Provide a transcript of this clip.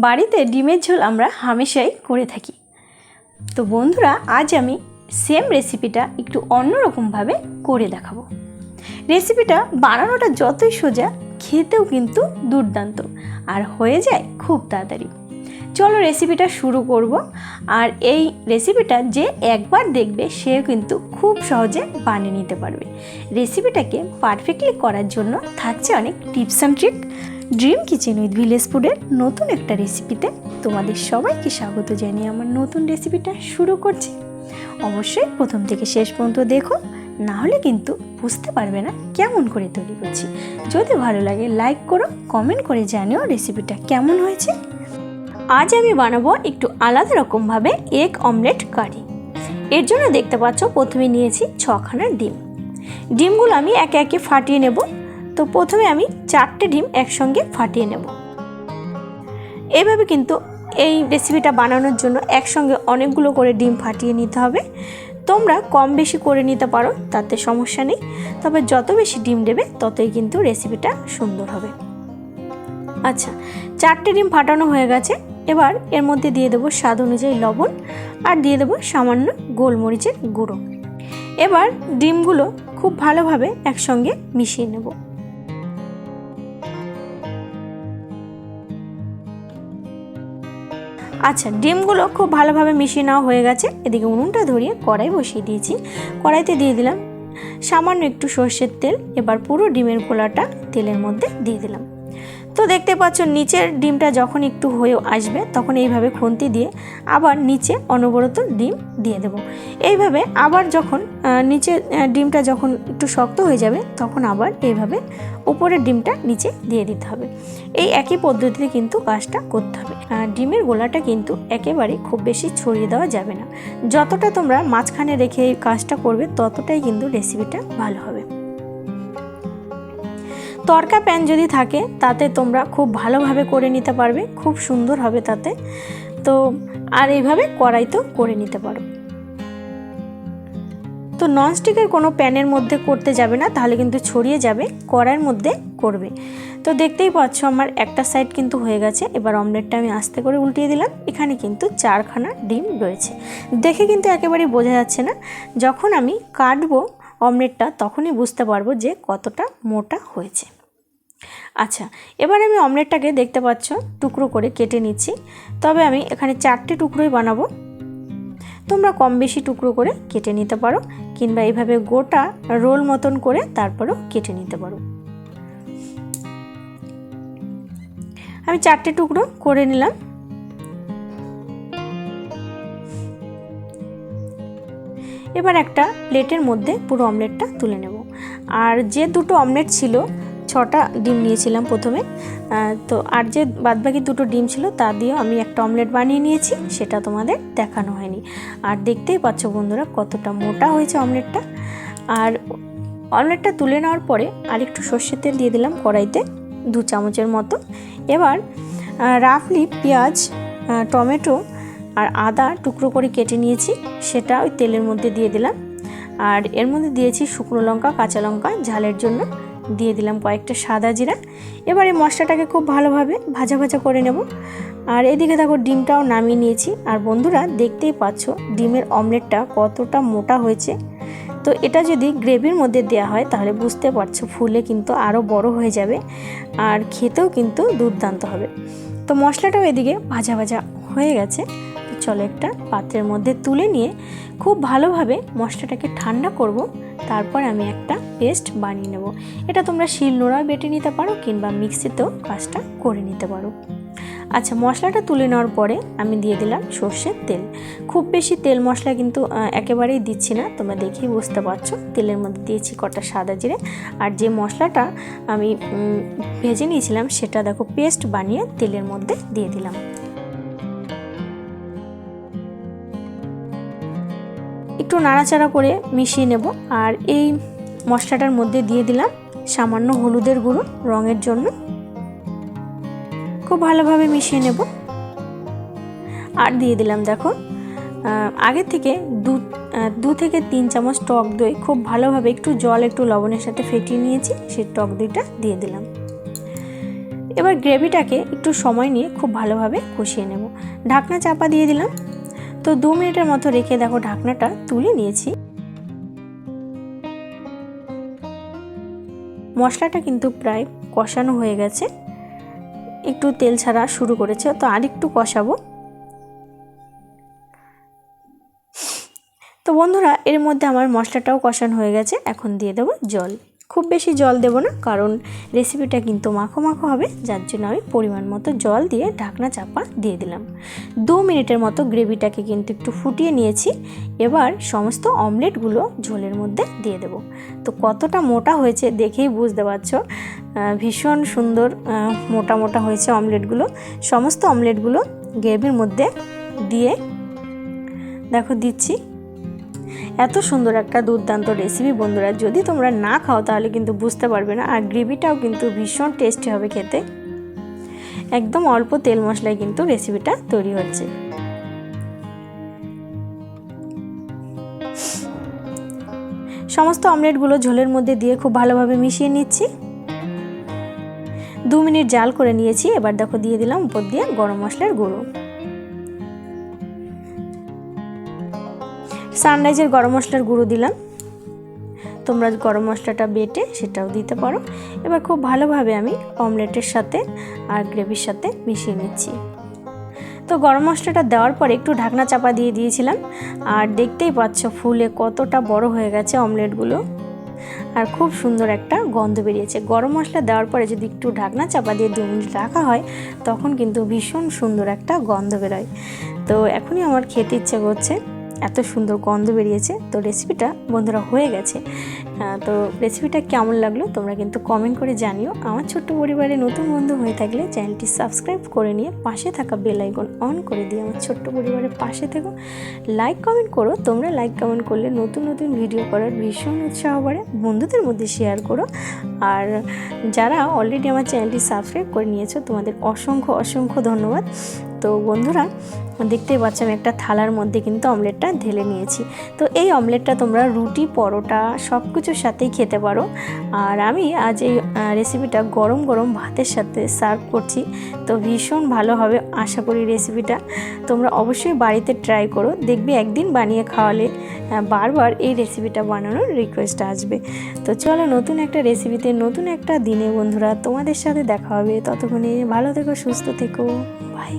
বাড়িতে ডিমের ঝোল আমরা হামেশাই করে থাকি। তো বন্ধুরা, আজ আমি সেম রেসিপিটা একটু অন্যরকমভাবে করে দেখাবো। রেসিপিটা বানানোটা যতই সোজা, খেতেও কিন্তু দুর্দান্ত আর হয়ে যায় খুব তাড়াতাড়ি। চলো রেসিপিটা শুরু করব। আর এই রেসিপিটা যে একবার দেখবে সে কিন্তু খুব সহজে বানিয়ে নিতে পারবে। রেসিপিটাকে পারফেক্টলি করার জন্য থাকছে অনেক tips and trick. Dream kitchen with village ফুডের নতুন একটা রেসিপিতে তোমাদের সবাইকে স্বাগত জানিয়ে আমার নতুন রেসিপিটা শুরু করছি। অবশ্যই প্রথম থেকে শেষ পর্যন্ত দেখো, না হলে কিন্তু বুঝতে পারবে না কেমন করে তৈরি করছি। যদি ভালো লাগে লাইক করো, কমেন্ট করে জানিও রেসিপিটা কেমন হয়েছে। আজ আমি বানাবো একটু আলাদা রকমভাবে এগ অমলেট কারি। এর জন্য দেখতে পাচ্ছ প্রথমে নিয়েছি 6খানা ডিম। ডিমগুলো আমি একে একে ফাটিয়ে নেব। তো প্রথমে আমি 4টে ডিম একসঙ্গে ফাটিয়ে নেব। এইভাবে কিন্তু এই রেসিপিটা বানানোর জন্য একসঙ্গে অনেকগুলো করে ডিম ফাটিয়ে নিতে হবে। তোমরা কম বেশি করে নিতে পারো, তাতে সমস্যা নেই। তবে যত বেশি ডিম দেবে ততই কিন্তু রেসিপিটা সুন্দর হবে। আচ্ছা, 4টে ডিম ফাটানো হয়ে গেছে। এবার এর মধ্যে দিয়ে দেবো স্বাদ অনুযায়ী লবণ আর দিয়ে দেবো সামান্য গোলমরিচের গুঁড়ো। এবার ডিমগুলো খুব ভালোভাবে একসঙ্গে মিশিয়ে নেব। আচ্ছা, ডিমগুলো খুব ভালোভাবে মিশিয়ে নেওয়া হয়ে গেছে। এদিকে উনুনটা ধরিয়ে কড়াই বসিয়ে দিয়েছি। কড়াইতে দিয়ে দিলাম সামান্য একটু সর্ষের তেল। এবার পুরো ডিমের গোলাটা তেলের মধ্যে দিয়ে দিলাম। তো দেখতে পাচ্ছ নিচের ডিমটা যখন একটু হয়ে আসবে তখন এইভাবে খুন্তি দিয়ে আবার নিচে অনবরত ডিম দিয়ে দেব। এইভাবে আবার যখন নিচে ডিমটা যখন একটু শক্ত হয়ে যাবে তখন আবার এইভাবে উপরের ডিমটা নিচে দিয়ে দিতে হবে। এই একই পদ্ধতিতে কিন্তু কাজটা করতে হবে। ডিমের গোলাটা কিন্তু একেবারে খুব বেশি ছড়িয়ে দেওয়া যাবে না। যতটা তোমরা মাঝখানে রেখে এই কাজটা করবে ততটাই কিন্তু রেসিপিটা ভালো হবে। তড়কা প্যান যদি থাকে তাতে তোমরা খুব ভালোভাবে করে নিতে পারবে, খুব সুন্দর হবে তাতে। তো আর এইভাবে কড়াইতেও করে নিতে পারো। তো ননস্টিকের কোনো প্যানের মধ্যে করতে যাবে না, তাহলে কিন্তু ছড়িয়ে যাবে। কড়াইয়ের মধ্যে করবে। তো দেখতেই পাচ্ছ আমার একটা সাইড কিন্তু হয়ে গেছে। এবার অমলেটটা আমি আস্তে করে উল্টিয়ে দিলাম। এখানে কিন্তু 4খানা ডিম রয়েছে। দেখে কিন্তু একেবারেই বোঝা যাচ্ছে না। যখন আমি কাটবো অমলেটটা তখনই বুঝতে পারবো যে কতটা মোটা হয়েছে। আচ্ছা, এবার আমি অমলেটটাকে দেখতে পাচ্ছ টুকরো করে কেটে নিচ্ছি। তবে আমি এখানে 4টে টুকরোই বানাবো। তোমরা কম বেশি টুকরো করে কেটে নিতে পারো, কিংবা এইভাবে গোটা রোল মতন করে তারপরেও কেটে নিতে পারো। আমি 4টে টুকরো করে নিলাম। এবার একটা প্লেটের মধ্যে পুরো অমলেটটা তুলে নেব। আর যে দুটো অমলেট ছিল, 6টা ডিম নিয়েছিলাম প্রথমে, তো আর যে বাদবাকি দুটো ডিম ছিল তা দিয়ে আমি একটা অমলেট বানিয়ে নিয়েছি, সেটা তোমাদের দেখানো হয়নি। আর দেখতেই পাচ্ছ বন্ধুরা কতটা মোটা হয়েছে অমলেটটা। আর অমলেটটা তুলে নেওয়ার পরে আরেকটু সর্ষের তেল দিয়ে দিলাম কড়াইতে 2 চামচের মতো। এবার রাফলি পেঁয়াজ, টমেটো আর আদা টুকরো করে কেটে নিয়েছি, সেটা ওই তেলের মধ্যে দিয়ে দিলাম। আর এর মধ্যে দিয়েছি শুকনো লঙ্কা, কাঁচা লঙ্কা ঝালের জন্য, দিয়ে দিলাম কয়েকটা সাদা জিরা। এবার এই মশলাটাকে খুব ভালোভাবে ভাজা ভাজা করে নেব। আর এদিকে দেখো ডিমটাও নামিয়ে নিয়েছি। আর বন্ধুরা দেখতেই পাচ্ছ ডিমের অমলেটটা কতটা মোটা হয়েছে। তো এটা যদি গ্রেভির মধ্যে দেওয়া হয় তাহলে বুঝতে পারছো ফুলে কিন্তু আরও বড় হয়ে যাবে আর খেতেও কিন্তু দুর্দান্ত হবে। তো মশলাটাও এদিকে ভাজা ভাজা হয়ে গেছে। তো চলো একটা পাত্রের মধ্যে তুলে নিয়ে খুব ভালোভাবে মশলাটাকে ঠান্ডা করব। তারপর আমি একটা পেস্ট বানিয়ে নেব। এটা তোমরা শিলনোড়া বেটে নিতে পারো কিংবা মিক্সিতেও কাজটা করে নিতে পারো। আচ্ছা, মশলাটা তুলে নেওয়ার পরে আমি দিয়ে দিলাম সর্ষের তেল। খুব বেশি তেল মশলা কিন্তু একেবারেই দিচ্ছি না, তোমরা দেখেই বুঝতে পারছো। তেলের মধ্যে দিয়েছি কটা সাদা জিরে। আর যে মশলাটা আমি ভেজে নিয়েছিলাম সেটা দেখো পেস্ট বানিয়ে তেলের মধ্যে দিয়ে দিলাম। একটু নাড়াচাড়া করে মিশিয়ে নেব। আর এই মশলাটার মধ্যে দিয়ে দিলাম সামান্য হলুদের গুঁড়ো রঙের জন্য। খুব ভালোভাবে মিশিয়ে নেব। আর দিয়ে দিলাম দেখো আগে থেকে 2 থেকে 3 চামচ টক দই খুব ভালোভাবে একটু জল একটু লবণের সাথে ফেটিয়ে নিয়েছি, সেই টক দইটা দিয়ে দিলাম। এবার গ্রেভিটাকে একটু সময় নিয়ে খুব ভালোভাবে কষিয়ে নেব। ঢাকনা চাপা দিয়ে দিলাম। তো 2 মিনিটের মতো রেখে দেখো ঢাকনাটা তুলে নিয়েছি। মশলাটা কিন্তু প্রায় কষানো হয়ে গেছে, একটু তেল ছাড়া শুরু করেছে, তো আরেকটু কষাবো। তো বন্ধুরা এর মধ্যে আমার মশলাটাও কষানো হয়ে গেছে, এখন দিয়ে দেবো জল। খুব বেশি জল দেব না, কারণ রেসিপিটা কিন্তু মাখো মাখো হবে, যার জন্য আমি পরিমাণ মতো জল দিয়ে ঢাকনা চাপা দিয়ে দিলাম। 2 মিনিটের মতো গ্রেভিটাকে কিন্তু একটু ফুটিয়ে নিয়েছি। এবার সমস্ত অমলেটগুলো ঝোলের মধ্যে দিয়ে দেব। তো কতটা মোটা হয়েছে দেখেই বুঝতে পারছো, ভীষণ সুন্দর মোটা মোটা হয়েছে অমলেটগুলো। সমস্ত অমলেটগুলো গ্রেভির মধ্যে দিয়ে দেখো দিচ্ছি। এত সুন্দর একটা দুর্দান্ত রেসিপি বন্ধুরা, যদি তোমরা না খাও তাহলে কিন্তু বুঝতে পারবে না। আর গ্রেভিটাও কিন্তু ভীষণ টেস্টি হবে খেতে। একদম অল্প তেল মশলায় কিন্তু রেসিপিটা তৈরি হচ্ছে। সমস্ত অমলেটগুলো ঝোলের মধ্যে দিয়ে খুব ভালোভাবে মিশিয়ে নিচ্ছি। 2 মিনিট জাল করে নিয়েছি। এবার দেখো দিয়ে দিলাম উপর দিয়ে গরম মশলার গুঁড়ো। সানরাইজের গরম মশলার গুঁড়ো দিলাম। তোমরা গরম মশলাটা বেটে সেটাও দিতে পারো। এবার খুব ভালোভাবে আমি অমলেটের সাথে আর গ্রেভির সাথে মিশিয়ে নিচ্ছি। তো গরম মশলাটা দেওয়ার পরে একটু ঢাকনা চাপা দিয়ে দিয়েছিলাম, আর দেখতেই পাচ্ছ ফুলে কতটা বড় হয়ে গেছে অমলেটগুলো, আর খুব সুন্দর একটা গন্ধ বেরিয়েছে। গরম মশলা দেওয়ার পরে যদি একটু ঢাকনা চাপা দিয়ে 2 মিনিট রাখা হয় তখন কিন্তু ভীষণ সুন্দর একটা গন্ধ বেরোয়। তো এখনই আমার খেতে ইচ্ছে করছে, এত সুন্দর গন্ধ বেরিয়েছে। তো রেসিপিটা বন্ধুরা হয়ে গেছে। তো রেসিপিটা কেমন লাগলো তোমরা কিন্তু কমেন্ট করে জানিও। আমার ছোট্ট পরিবারে নতুন বন্ধু হয়ে থাকলে চ্যানেলটি সাবস্ক্রাইব করে নিয়ে পাশে থাকা বেল আইকন অন করে দিয়ে আমার ছোট্ট পরিবারের পাশে থেকো। লাইক কমেন্ট করো, তোমরা লাইক কমেন্ট করলে নতুন নতুন ভিডিও করার ভীষণ উৎসাহ বাড়ে। বন্ধুদের মধ্যে শেয়ার করো। আর যারা অলরেডি আমার চ্যানেলটি সাবস্ক্রাইব করে নিয়েছো তোমাদের অসংখ্য অসংখ্য ধন্যবাদ। তো বন্ধুরা দেখতেই পাচ্ছ আমি একটা থালার মধ্যে কিন্তু অমলেটটা ঢেলে নিয়েছি। তো এই অমলেটটা তোমরা রুটি, পরোটা সব কিছুর সাথেই খেতে পারো। আর আমি আজ এই রেসিপিটা গরম গরম ভাতের সাথে সার্ভ করছি। তো ভীষণ ভালো হবে আশা করি রেসিপিটা। তোমরা অবশ্যই বাড়িতে ট্রাই করো, দেখবে একদিন বানিয়ে খাওয়ালে বারবার এই রেসিপিটা বানানোর রিকোয়েস্ট আসবে। তো চলো নতুন একটা রেসিপিতে নতুন একটা দিনে বন্ধুরা তোমাদের সাথে দেখা হবে। ততক্ষণে ভালো থেকো, সুস্থ থেকো, বাই।